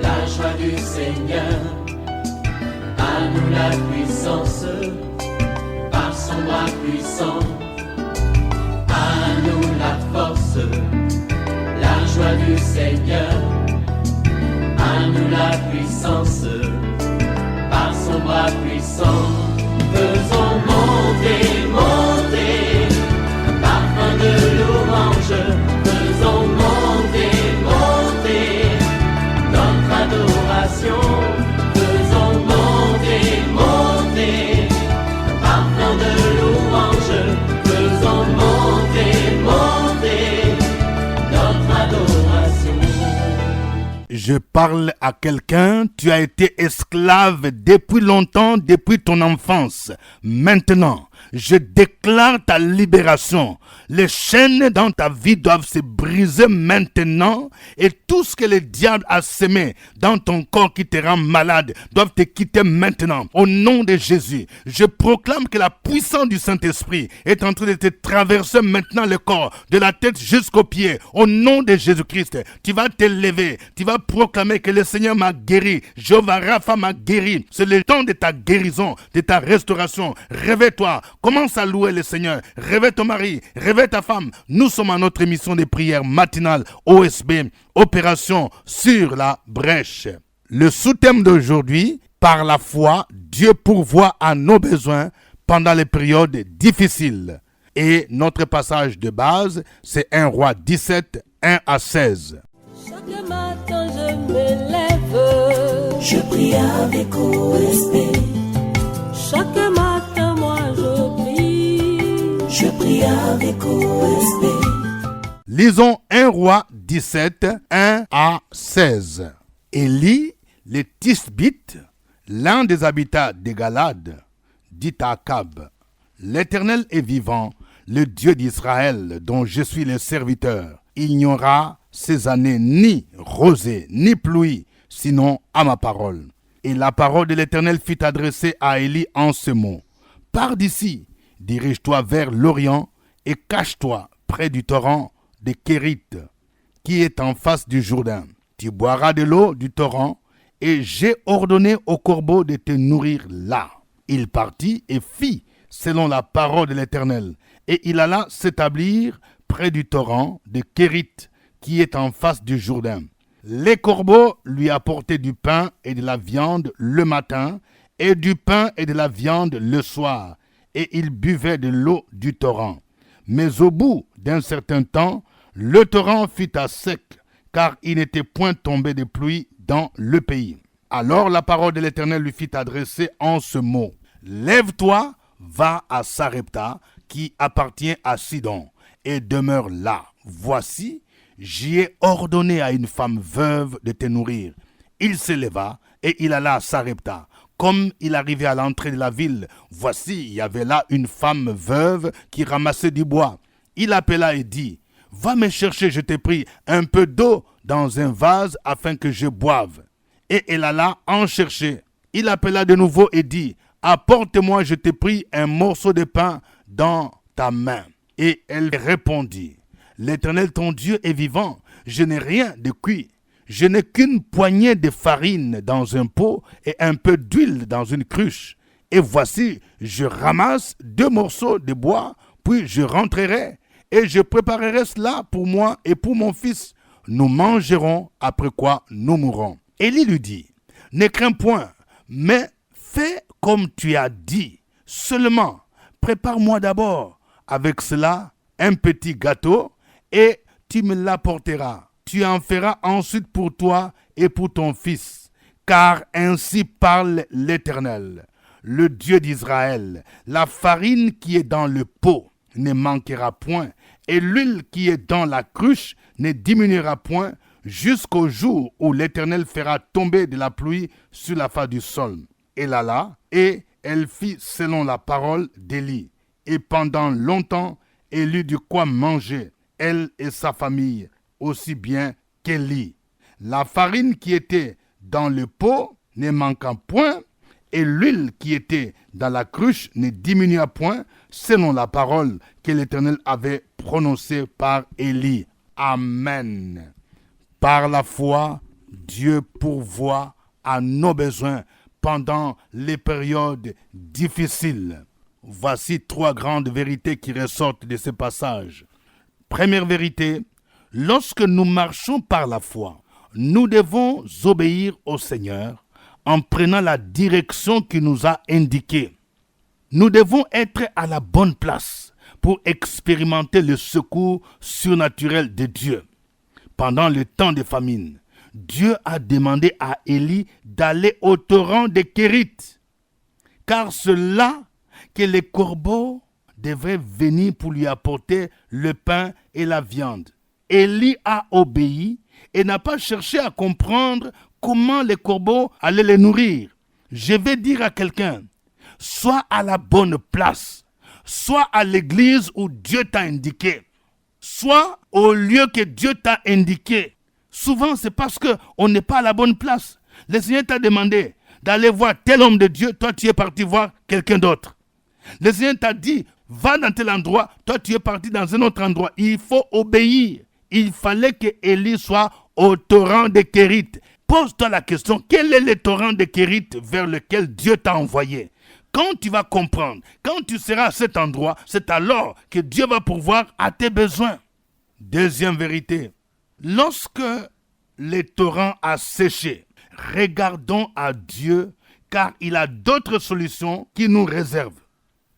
la joie du Seigneur. À nous la puissance, par son bras puissant. À nous la force, la joie du Seigneur. À nous la puissance, par son bras puissant. Faisons monter, monter, parfum de louange. Faisons monter, monter, notre adoration. Faisons monter, monter, parfum de louange. Faisons monter, monter, notre adoration. Je parle à quelqu'un, tu as été esclave depuis longtemps, depuis ton enfance. Maintenant, je déclare ta libération. Les chaînes dans ta vie doivent se briser maintenant et tout ce que le diable a semé dans ton corps qui te rend malade doivent te quitter maintenant. Au nom de Jésus, je proclame que la puissance du Saint-Esprit est en train de te traverser maintenant le corps, de la tête jusqu'aux pieds. Au nom de Jésus-Christ, tu vas te lever, tu vas proclamer que le Seigneur m'a guéri, Jéhovah Rapha m'a guéri. C'est le temps de ta guérison, de ta restauration. Réveille-toi, commence à louer le Seigneur. Réveille ton mari, réveille ta femme. Nous sommes à notre émission de prière matinale OSB, Opération sur la brèche. Le sous-thème d'aujourd'hui, par la foi, Dieu pourvoit à nos besoins pendant les périodes difficiles. Et notre passage de base, c'est 1 Roi 17, 1 à 16. Chaque matin je me lève, je prie avec OSB. Chaque matin moi je prie avec OSB. Lisons 1 Roi 17, 1 à 16. Élie, le Tisbite, l'un des habitants de Galade, dit à Akab, l'Éternel est vivant, le Dieu d'Israël, dont je suis le serviteur. Il n'y aura ces années ni rosée, ni pluie, sinon à ma parole. Et la parole de l'Éternel fut adressée à Élie en ce mot. Pars d'ici, dirige-toi vers l'Orient et cache-toi près du torrent de Kérith, qui est en face du Jourdain. Tu boiras de l'eau du torrent, et j'ai ordonné au corbeau de te nourrir là. Il partit et fit selon la parole de l'Éternel, et il alla s'établir près du torrent de Kérith, qui est en face du Jourdain. Les corbeaux lui apportaient du pain et de la viande le matin, et du pain et de la viande le soir, et il buvait de l'eau du torrent. Mais au bout d'un certain temps, le torrent fut à sec, car il n'était point tombé de pluie dans le pays. Alors la parole de l'Éternel lui fit adresser en ce mot. Lève-toi, va à Sarepta, qui appartient à Sidon, et demeure là. Voici, j'y ai ordonné à une femme veuve de te nourrir. Il se leva et il alla à Sarepta. Comme il arrivait à l'entrée de la ville, voici, il y avait là une femme veuve qui ramassait du bois. Il appela et dit, « Va me chercher, je t'ai pris, un peu d'eau dans un vase afin que je boive. » Et elle alla en chercher. Il appela de nouveau et dit, « Apporte-moi, je t'ai pris, un morceau de pain dans ta main. » Et elle répondit, « L'Éternel ton Dieu est vivant, je n'ai rien de cuit. Je n'ai qu'une poignée de farine dans un pot et un peu d'huile dans une cruche. Et voici, je ramasse 2 morceaux de bois, puis je rentrerai et je préparerai cela pour moi et pour mon fils. Nous mangerons, après quoi nous mourrons. » Élie lui dit, « Ne crains point, mais fais comme tu as dit. Seulement, prépare-moi d'abord avec cela un petit gâteau et tu me l'apporteras. Tu en feras ensuite pour toi et pour ton fils. Car ainsi parle l'Éternel, le Dieu d'Israël. La farine qui est dans le pot ne manquera point, et l'huile qui est dans la cruche ne diminuera point, jusqu'au jour où l'Éternel fera tomber de la pluie sur la face du sol. » Elle alla, et elle fit selon la parole d'Élie. Et pendant longtemps, elle eut de quoi manger, elle et sa famille, aussi bien qu'Élie. La farine qui était dans le pot ne manqua point, et l'huile qui était dans la cruche ne diminua point, selon la parole que l'Éternel avait prononcée par Élie. Amen. Par la foi, Dieu pourvoit à nos besoins pendant les périodes difficiles. Voici 3 grandes vérités qui ressortent de ce passage. Première vérité, lorsque nous marchons par la foi, nous devons obéir au Seigneur en prenant la direction qu'il nous a indiquée. Nous devons être à la bonne place pour expérimenter le secours surnaturel de Dieu. Pendant le temps de famine, Dieu a demandé à Élie d'aller au torrent de Kérit, car c'est là que les corbeaux devraient venir pour lui apporter le pain et la viande. Élie a obéi et n'a pas cherché à comprendre comment les corbeaux allaient les nourrir. Je vais dire à quelqu'un, sois à la bonne place, sois à l'église où Dieu t'a indiqué, sois au lieu que Dieu t'a indiqué. Souvent, c'est parce qu'on n'est pas à la bonne place. Le Seigneur t'a demandé d'aller voir tel homme de Dieu, toi tu es parti voir quelqu'un d'autre. Le Seigneur t'a dit, va dans tel endroit, toi tu es parti dans un autre endroit. Il faut obéir. Il fallait que Élie soit au torrent de Kérit. Pose-toi la question, quel est le torrent de Kérit vers lequel Dieu t'a envoyé? Quand tu vas comprendre, quand tu seras à cet endroit, c'est alors que Dieu va pourvoir à tes besoins. Deuxième vérité, lorsque le torrent a séché, regardons à Dieu, car il a d'autres solutions qu'il nous réserve.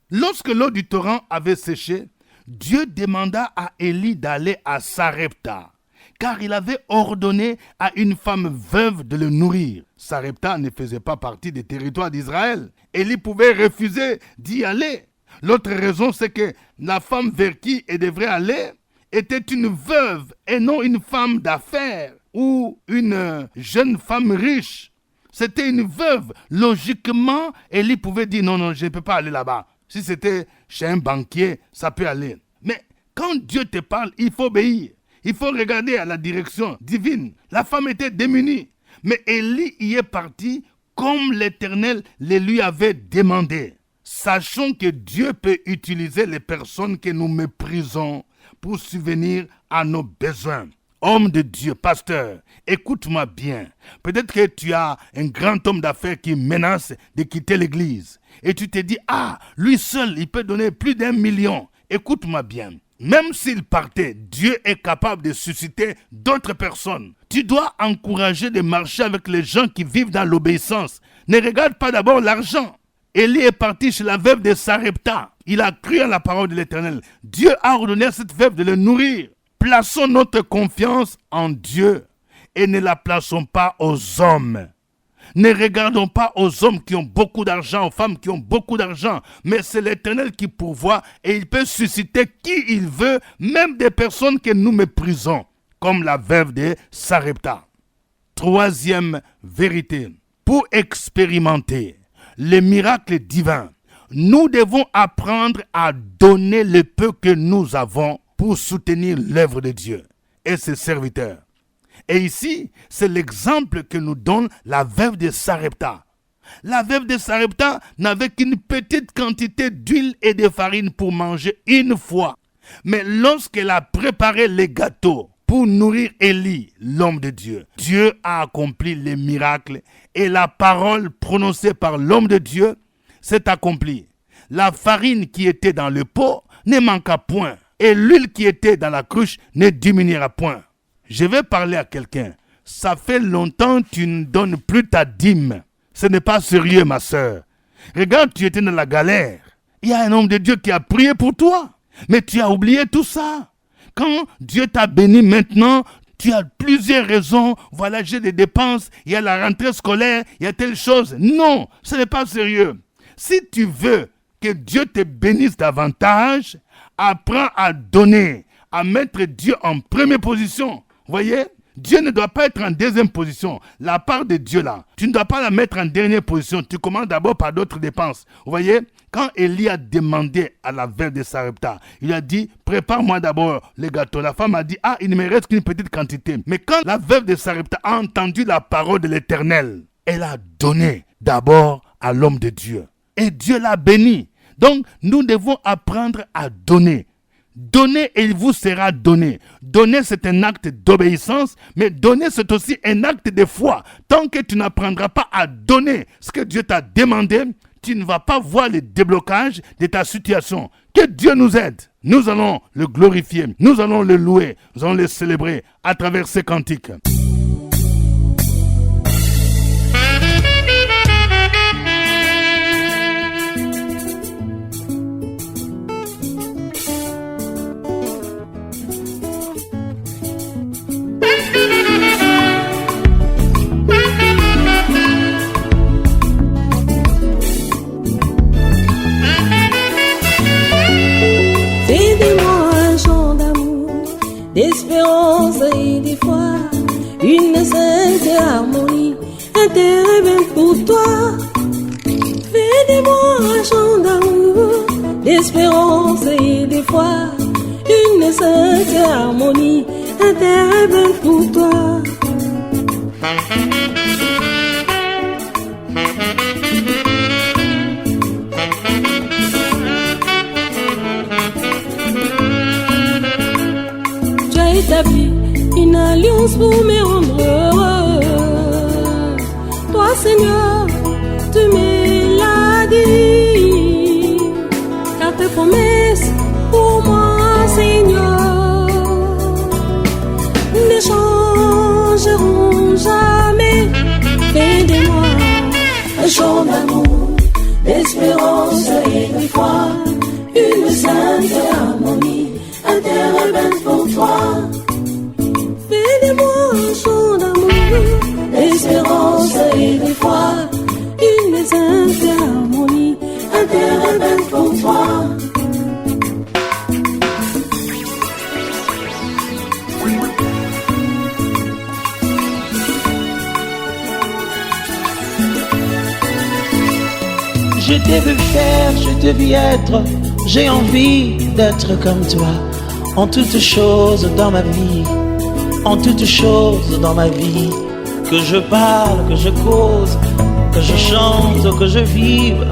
Lorsque l'eau du torrent avait séché, Dieu demanda à Élie d'aller à Sarepta, car il avait ordonné à une femme veuve de le nourrir. Sarepta ne faisait pas partie des territoires d'Israël. Élie pouvait refuser d'y aller. L'autre raison, c'est que la femme vers qui elle devrait aller était une veuve et non une femme d'affaires ou une jeune femme riche. C'était une veuve. Logiquement, Élie pouvait dire non, je ne peux pas aller là-bas. Si c'était chez un banquier, ça peut aller. Mais quand Dieu te parle, il faut obéir. Il faut regarder à la direction divine. La femme était démunie. Mais Élie y est parti comme l'Éternel le lui avait demandé. Sachons que Dieu peut utiliser les personnes que nous méprisons pour subvenir à nos besoins. Homme de Dieu, pasteur, écoute-moi bien. Peut-être que tu as un grand homme d'affaires qui menace de quitter l'église. Et tu te dis, lui seul, il peut donner plus d'1 million. Écoute-moi bien. Même s'il partait, Dieu est capable de susciter d'autres personnes. Tu dois encourager de marcher avec les gens qui vivent dans l'obéissance. Ne regarde pas d'abord l'argent. Élie est parti chez la veuve de Sarepta. Il a cru à la parole de l'Éternel. Dieu a ordonné à cette veuve de le nourrir. Plaçons notre confiance en Dieu et ne la plaçons pas aux hommes. Ne regardons pas aux hommes qui ont beaucoup d'argent, aux femmes qui ont beaucoup d'argent, mais c'est l'Éternel qui pourvoit et il peut susciter qui il veut, même des personnes que nous méprisons, comme la veuve de Sarepta. Troisième vérité, pour expérimenter les miracles divins, nous devons apprendre à donner le peu que nous avons pour soutenir l'œuvre de Dieu et ses serviteurs. Et ici, c'est l'exemple que nous donne la veuve de Sarepta. La veuve de Sarepta n'avait qu'une petite quantité d'huile et de farine pour manger une fois. Mais lorsqu'elle a préparé les gâteaux pour nourrir Élie, l'homme de Dieu, Dieu a accompli les miracles et la parole prononcée par l'homme de Dieu s'est accomplie. La farine qui était dans le pot ne manqua point et l'huile qui était dans la cruche ne diminuera point. Je vais parler à quelqu'un. Ça fait longtemps que tu ne donnes plus ta dîme. Ce n'est pas sérieux, ma sœur. Regarde, tu étais dans la galère. Il y a un homme de Dieu qui a prié pour toi. Mais tu as oublié tout ça. Quand Dieu t'a béni maintenant, tu as plusieurs raisons. Voilà, j'ai des dépenses. Il y a la rentrée scolaire. Il y a telle chose. Non, ce n'est pas sérieux. Si tu veux que Dieu te bénisse davantage, apprends à donner, à mettre Dieu en première position. Vous voyez, Dieu ne doit pas être en deuxième position. La part de Dieu là, tu ne dois pas la mettre en dernière position. Tu commences d'abord par d'autres dépenses. Vous voyez, quand Élie a demandé à la veuve de Sarepta, il a dit, prépare-moi d'abord les gâteaux. La femme a dit, il ne me reste qu'une petite quantité. Mais quand la veuve de Sarepta a entendu la parole de l'Éternel, elle a donné d'abord à l'homme de Dieu. Et Dieu l'a béni. Donc, nous devons apprendre à donner. Donnez et il vous sera donné. Donner, c'est un acte d'obéissance, mais donner, c'est aussi un acte de foi. Tant que tu n'apprendras pas à donner ce que Dieu t'a demandé, tu ne vas pas voir le déblocage de ta situation. Que Dieu nous aide. Nous allons le glorifier, nous allons le louer, nous allons le célébrer à travers ces cantiques. D'espérance et de foi, une sainte harmonie, un terrain pour toi. Fais de moi un chant d'amour, d'espérance et de foi, une sainte harmonie, un terrain pour toi. Établi une alliance pour me rendre heureux. Toi, Seigneur, tu me l'as dit, car tes promesses pour moi, Seigneur, ne changeront jamais. Fais de moi un chant d'amour, d'espérance et de foi, une sainte harmonie, un terrain pour toi. Fais de moi un chant d'amour, d'espérance et de foi, une sainte harmonie, un terrain pour toi. Je t'ai vu faire, je t'ai vu être, j'ai envie d'être comme toi. En toutes choses dans ma vie, en toutes choses dans ma vie, que je parle, que je cause, que je chante, que je vive,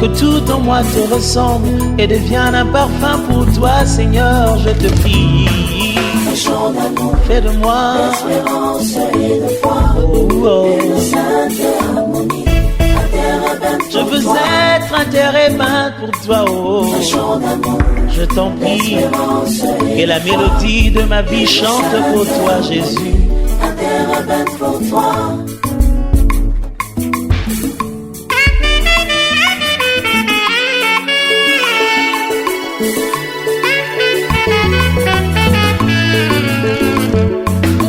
que tout en moi te ressemble et devienne un parfum pour toi, Seigneur, je te prie. Un chant d'amour, fais de moi d'espérance et de foi, une sainte harmonie, un terrain je veux être un terrain pour toi, oh. un chant d'amour, je t'en prie, que la mélodie de ma vie chante pour toi, Jésus. un terrain pour toi.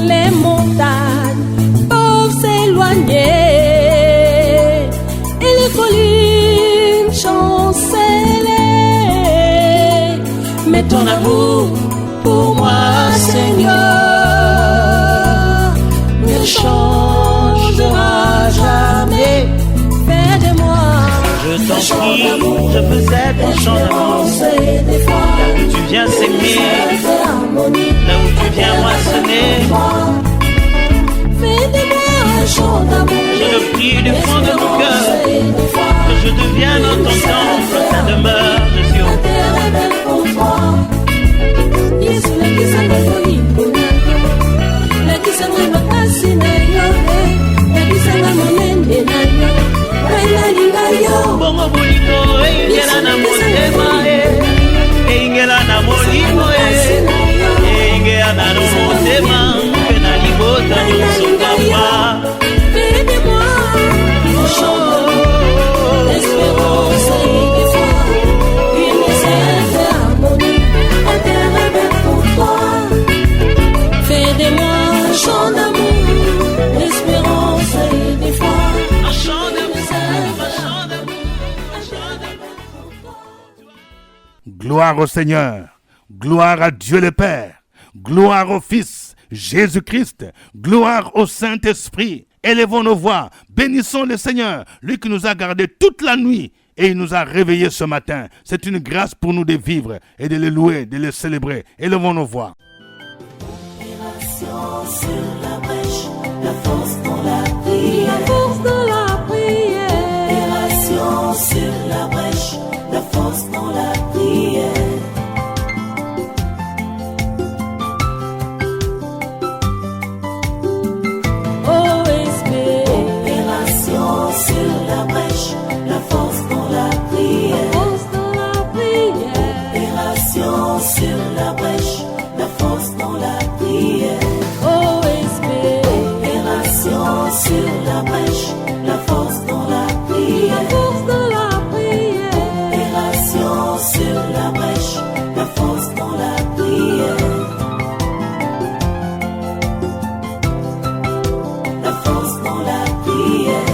Les montagnes peuvent s'éloigner et les collines chanceler, mais ton amour pour moi, Seigneur, ne changera jamais. Fais de moi Je t'en prie, je veux être un chant d'amour, là où tu viens s'aimer, là où tu viens moissonner. Fais de moi un chant d'amour. Je le prie du fond de mon cœur, que je devienne en ton temple, ta demeure, Jésus. Yesu nakisanga koyipona nakisanga makasi na yo nakisanga monene na yo nalinga yo Bongo bolingo, ingela na motema, ingela na molimo, ingela na motema, mpe na libota nyonso kamba. Fais-moi un chant d'amour, d'espérance et de foi, une sainte harmonie, un terrain pour toi. Fais de moi un chant d'amour, d'espérance et de foi. Un chant d'amour, un chant d'amour, un chant d'amour. Gloire au Seigneur, gloire à Dieu le Père, gloire au Fils Jésus-Christ, gloire au Saint-Esprit. Élevons nos voix, bénissons le Seigneur, lui qui nous a gardés toute la nuit et il nous a réveillés ce matin. C'est une grâce pour nous de vivre et de le louer, de le célébrer. Élevons nos voix. Opération sur la brèche, la force dans la prière. La force dans la prière. Opération sur la brèche, la force dans la prière. prière. OSB, opération sur la brèche, la force dans la prière. La force dans la prière. Opération sur la brèche, la force dans la prière. La force dans la prière.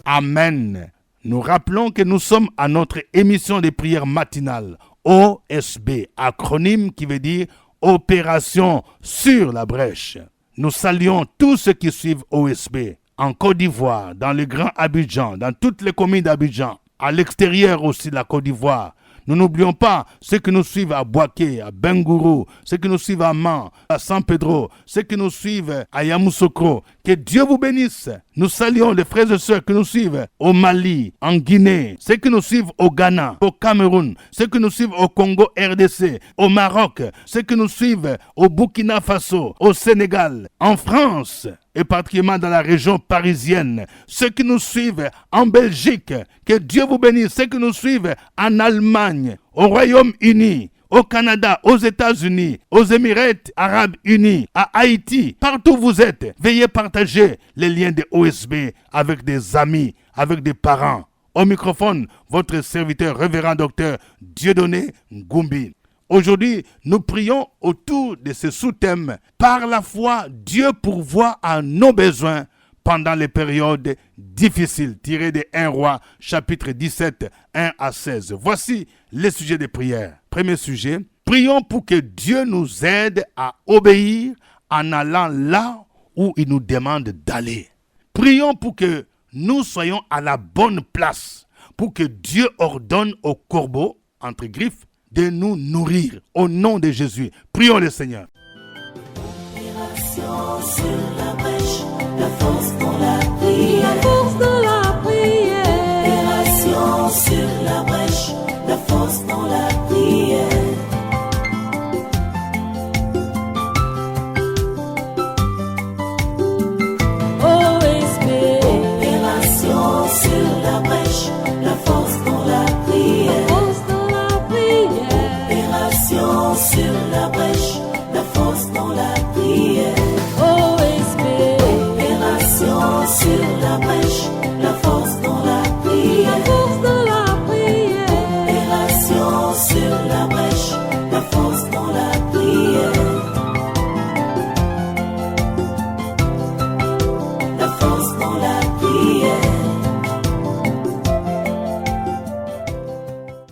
Amen. Nous rappelons que nous sommes à notre émission de prière matinale, OSB, acronyme qui veut dire Opération sur la brèche. Nous saluons tous ceux qui suivent OSB en Côte d'Ivoire, dans le Grand Abidjan, dans toutes les communes d'Abidjan, à l'extérieur aussi de la Côte d'Ivoire. Nous n'oublions pas ceux qui nous suivent à Boaké, à Bengourou, ceux qui nous suivent à Man, à San Pedro, ceux qui nous suivent à Yamoussoukro. Que Dieu vous bénisse. Nous saluons les frères et sœurs qui nous suivent au Mali, en Guinée, ceux qui nous suivent au Ghana, au Cameroun, ceux qui nous suivent au Congo RDC, au Maroc, ceux qui nous suivent au Burkina Faso, au Sénégal, en France, et particulièrement dans la région parisienne, ceux qui nous suivent en Belgique, que Dieu vous bénisse, ceux qui nous suivent en Allemagne, au Royaume-Uni, au Canada, aux États-Unis, aux Émirats Arabes Unis, à Haïti, partout où vous êtes, veuillez partager les liens de OSB avec des amis, avec des parents. Au microphone, votre serviteur révérend docteur Dieudonné Ngoumbi. Aujourd'hui, nous prions autour de ce sous-thème. Par la foi, Dieu pourvoit à nos besoins pendant les périodes difficiles, tiré de 1 Roi, chapitre 17, 1 à 16. Voici les sujets de prière. Premier sujet, prions pour que Dieu nous aide à obéir en allant là où il nous demande d'aller. Prions pour que nous soyons à la bonne place, pour que Dieu ordonne aux corbeaux, entre griffes, de nous nourrir. Au nom de Jésus, prions le Seigneur. Opération sur la brèche, la force dans la prière. La force dans la prière. Opération sur la brèche, la force dans la prière. OSB, opération sur la brèche, la force dans la prière. La force dans la prière. Opération sur la brèche, la force dans la prière. OSB, opération sur la brèche, la force dans la prière. La force dans la prière. Opération sur la brèche, la force dans la prière. La force dans la prière.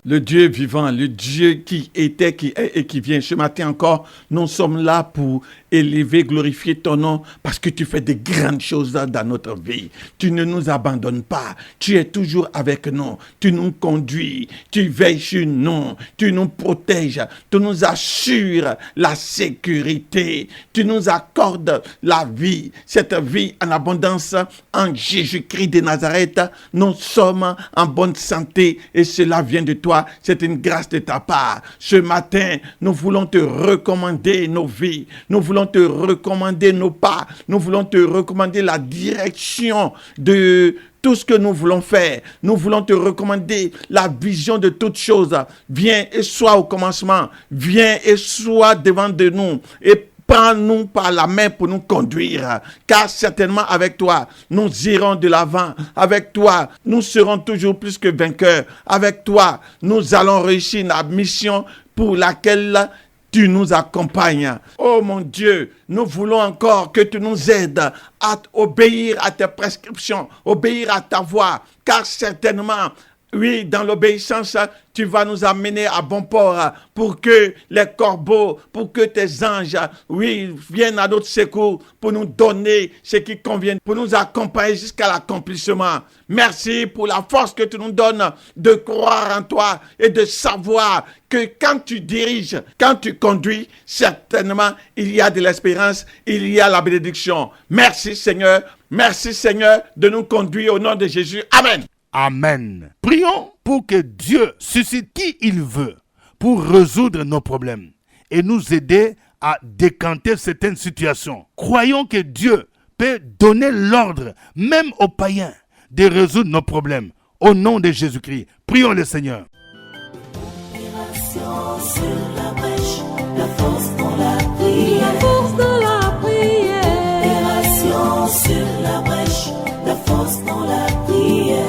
Le Dieu vivant, le Dieu qui était, qui est et qui vient. Ce matin encore, nous sommes là pour élever, glorifier ton nom parce que tu fais de grandes choses dans notre vie. Tu ne nous abandonnes pas. Tu es toujours avec nous. Tu nous conduis. Tu veilles sur nous. Tu nous protèges. Tu nous assures la sécurité. Tu nous accordes la vie. Cette vie en abondance en Jésus-Christ de Nazareth. Nous sommes en bonne santé et cela vient de toi. C'est une grâce de ta part. Ce matin, nous voulons te recommander nos vies. Nous voulons te recommander nos pas. Nous voulons te recommander la direction de tout ce que nous voulons faire. Nous voulons te recommander la vision de toutes choses. Viens et sois au commencement. Viens et sois devant de nous. Et prends-nous par la main pour nous conduire, car certainement avec toi, nous irons de l'avant. Avec toi, nous serons toujours plus que vainqueurs. Avec toi, nous allons réussir la mission pour laquelle tu nous accompagnes. Oh mon Dieu, nous voulons encore que tu nous aides à obéir à tes prescriptions, obéir à ta voix, car certainement, oui, dans l'obéissance, tu vas nous amener à bon port pour que les corbeaux, pour que tes anges, oui, viennent à notre secours pour nous donner ce qui convient, pour nous accompagner jusqu'à l'accomplissement. Merci pour la force que tu nous donnes de croire en toi et de savoir que quand tu diriges, quand tu conduis, certainement, il y a de l'espérance, il y a la bénédiction. Merci Seigneur de nous conduire au nom de Jésus. Amen. Amen. Prions pour que Dieu suscite qui il veut pour résoudre nos problèmes et nous aider à décanter certaines situations. Croyons que Dieu peut donner l'ordre, même aux païens, de résoudre nos problèmes. Au nom de Jésus-Christ, prions le Seigneur. Opération sur la la force dans la prière, la force dans la prière. opération sur la brèche, la force dans la prière.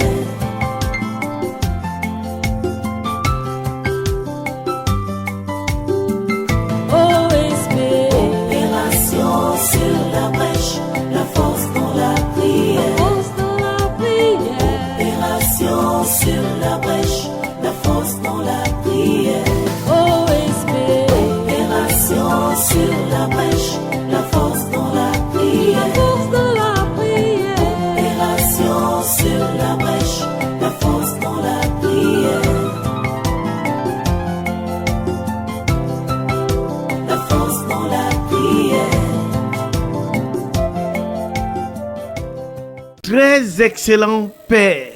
OSP, Opération sur la brèche, la force dans la la prière, force dans la prière. opération sur la brèche, la force dans la prière, OSP, opération sur la brèche, la force dans la la prière, force dans la prière. opération sur la brèche, la force dans la prière, la force dans la prière. Très excellent Père,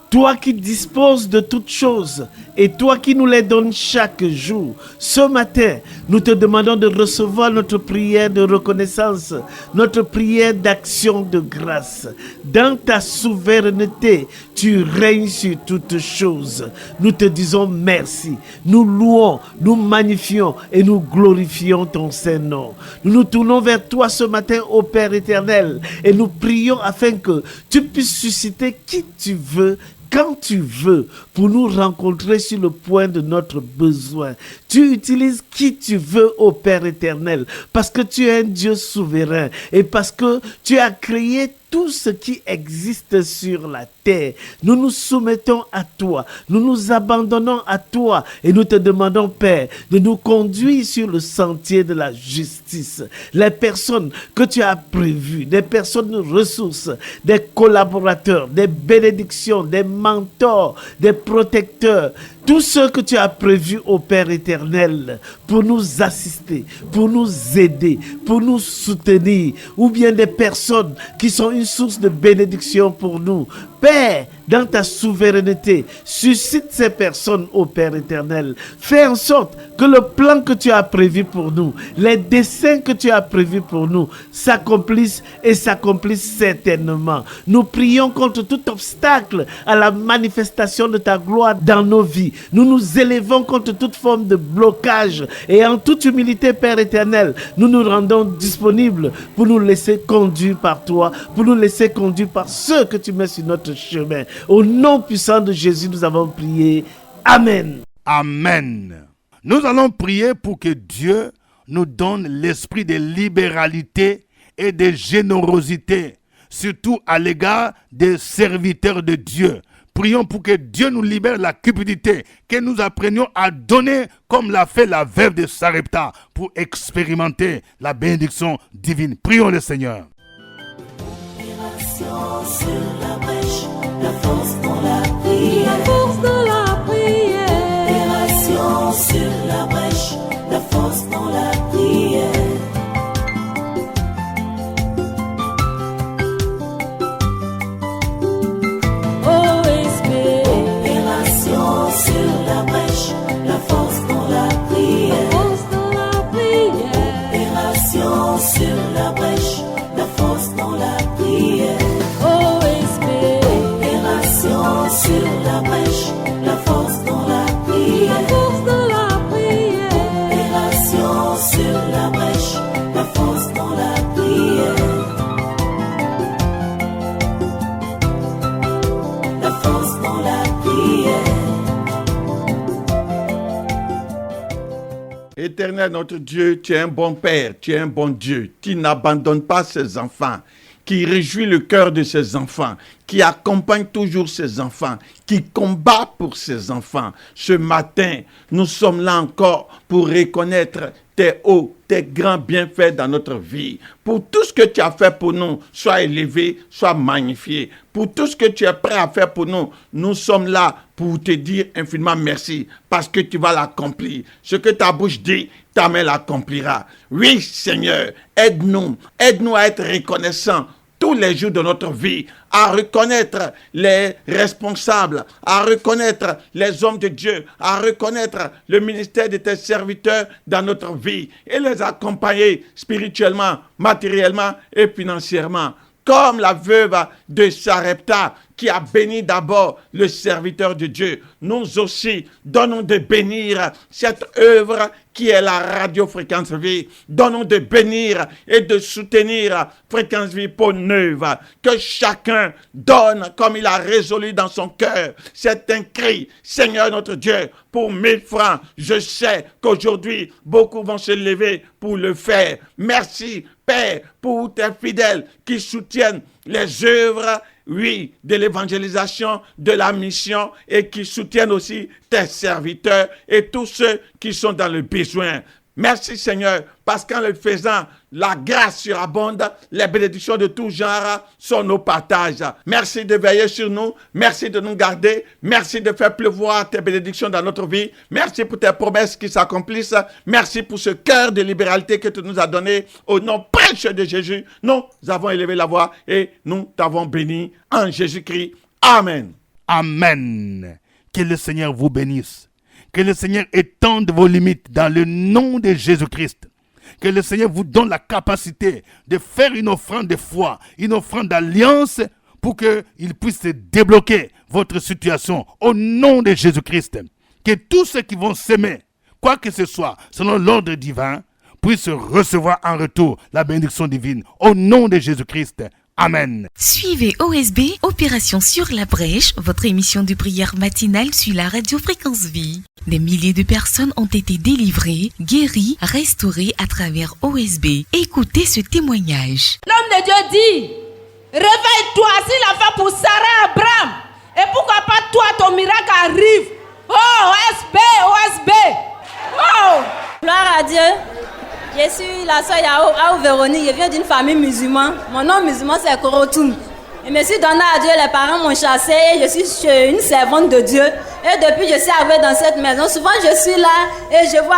toi qui disposes de toutes choses et toi qui nous les donnes chaque jour, ce matin, nous te demandons de recevoir notre prière de reconnaissance, notre prière d'action de grâce. Dans ta souveraineté, tu règnes sur toutes choses. Nous te disons merci. Nous louons, nous magnifions et nous glorifions ton Saint-Nom. Nous nous tournons vers toi ce matin, ô Père éternel, et nous prions afin que tu puisses susciter qui tu veux, quand tu veux, pour nous rencontrer sur le point de notre besoin. Tu utilises qui tu veux, ô Père éternel, parce que tu es un Dieu souverain et parce que tu as créé tout ce qui existe sur la terre. Nous nous soumettons à toi, nous nous abandonnons à toi et nous te demandons, Père, de nous conduire sur le sentier de la justice. Les personnes que tu as prévues, des personnes ressources, des collaborateurs, des bénédictions, des mentors, des protecteurs, tous ceux que tu as prévus, ô Père éternel, pour nous assister, pour nous aider, pour nous soutenir, ou bien des personnes qui sont une source de bénédiction pour nous. Père, dans ta souveraineté, suscite ces personnes, ô Père éternel. Fais en sorte que le plan que tu as prévu pour nous, les desseins que tu as prévus pour nous, s'accomplissent et s'accomplissent certainement. Nous prions contre tout obstacle à la manifestation de ta gloire dans nos vies. Nous nous élevons contre toute forme de blocage et en toute humilité, Père éternel, nous nous rendons disponibles pour nous laisser conduire par toi, pour nous laisser conduire par ceux que tu mets sur notre chemin. Au nom puissant de Jésus, nous avons prié. Amen. Amen. Nous allons prier pour que Dieu nous donne l'esprit de libéralité et de générosité, surtout à l'égard des serviteurs de Dieu. Prions pour que Dieu nous libère de la cupidité, que nous apprenions à donner comme l'a fait la veuve de Sarepta pour expérimenter la bénédiction divine. Prions le Seigneur. Opération sur la brèche, la force dans la prière, La force dans la prière. opération sur la brèche, la force dans la prière, OSP, opération sur la brèche, la force dans la la prière, force dans la prière. opération sur la brèche, la force dans la prière, OSP, opération sur la brèche, la force dans la la prière, force dans la prière. opération sur la brèche, la force dans la prière, la force dans la prière. Éternel notre Dieu, tu es un bon Père, tu es un bon Dieu. Tu n'abandonnes pas ses enfants, qui réjouit le cœur de ses enfants, qui accompagne toujours ses enfants, qui combat pour ses enfants. Ce matin, nous sommes là encore pour reconnaître tes hauts, tes grands bienfaits dans notre vie. Pour tout ce que tu as fait pour nous, sois élevé, sois magnifié. Pour tout ce que tu es prêt à faire pour nous, nous sommes là pour te dire infiniment merci, parce que tu vas l'accomplir. Ce que ta bouche dit, ta main l'accomplira. Oui, Seigneur, aide-nous à être reconnaissants tous les jours de notre vie, à reconnaître les responsables, à reconnaître les hommes de Dieu, à reconnaître le ministère de tes serviteurs dans notre vie et les accompagner spirituellement, matériellement et financièrement. Comme la veuve de Sarepta, qui a béni d'abord le serviteur de Dieu, nous aussi, donne-nous de bénir cette œuvre qui est la radio Fréquence Vie. Donne-nous de bénir et de soutenir Fréquence Vie Pau Neuve. Que chacun donne comme il a résolu dans son cœur. C'est un cri, Seigneur notre Dieu, pour 1000 francs. Je sais qu'aujourd'hui, beaucoup vont se lever pour le faire. Merci, Père, pour tes fidèles qui soutiennent les œuvres, oui, de l'évangélisation, de la mission et qui soutiennent aussi tes serviteurs et tous ceux qui sont dans le besoin. Merci Seigneur, parce qu'en le faisant, la grâce surabonde, les bénédictions de tout genre sont nos partages. Merci de veiller sur nous, merci de nous garder, merci de faire pleuvoir tes bénédictions dans notre vie, merci pour tes promesses qui s'accomplissent, merci pour ce cœur de libéralité que tu nous as donné. Au nom précieux de Jésus, nous avons élevé la voix et nous t'avons béni en Jésus-Christ. Amen. Amen. Que le Seigneur vous bénisse. Que le Seigneur étende vos limites dans le nom de Jésus-Christ. Que le Seigneur vous donne la capacité de faire une offrande de foi, une offrande d'alliance pour qu'il puisse débloquer votre situation au nom de Jésus-Christ. Que tous ceux qui vont s'aimer, quoi que ce soit, selon l'ordre divin, puissent recevoir en retour la bénédiction divine au nom de Jésus-Christ. Amen. Suivez OSB, Opération sur la brèche, votre émission de prière matinale sur la radio Fréquence Vie. Des milliers de personnes ont été délivrées, guéries, restaurées à travers OSB. Écoutez ce témoignage. L'homme de Dieu dit, réveille-toi, s'il a fait pour Sarah Abraham. Et pourquoi pas toi, ton miracle arrive. Oh, OSB. Oh. Gloire à Dieu. Je suis la soeur Yao Véronique, je viens d'une famille musulmane. Mon nom musulman c'est Korotoum. Je me suis donné à Dieu, les parents m'ont chassé et je suis une servante de Dieu. Et depuis je suis arrivée dans cette maison, souvent je suis là et je vois,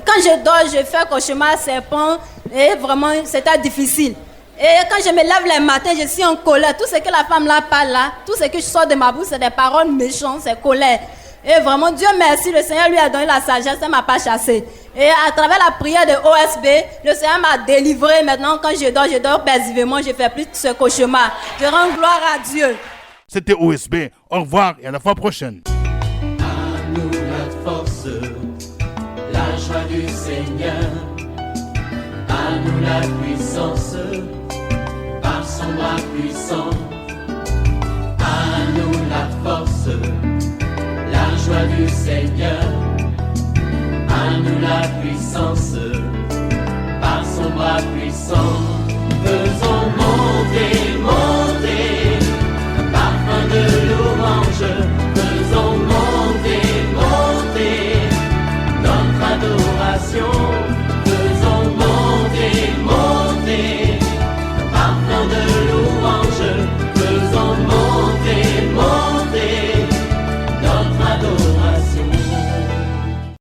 quand je dors, je fais cauchemar serpent et vraiment c'était difficile. Et quand je me lève les matins, je suis en colère. Tout ce que la femme là parle là, tout ce que je sors de ma bouche, c'est des paroles méchantes, c'est colère. Et vraiment, Dieu merci, le Seigneur lui a donné la sagesse, ça ne m'a pas chassé. Et à travers la prière de OSB, le Seigneur m'a délivré. Maintenant, quand je dors paisiblement, je ne fais plus ce cauchemar. Je rends gloire à Dieu. C'était OSB. Au revoir et à la fois prochaine. À nous la force, la joie du Seigneur. À nous la puissance, par son bras puissant. À nous la force, la joie du Seigneur. À nous la puissance, par son bras puissant. Faisons monter, monter, parfum de louange. Faisons monter, monter, notre adoration.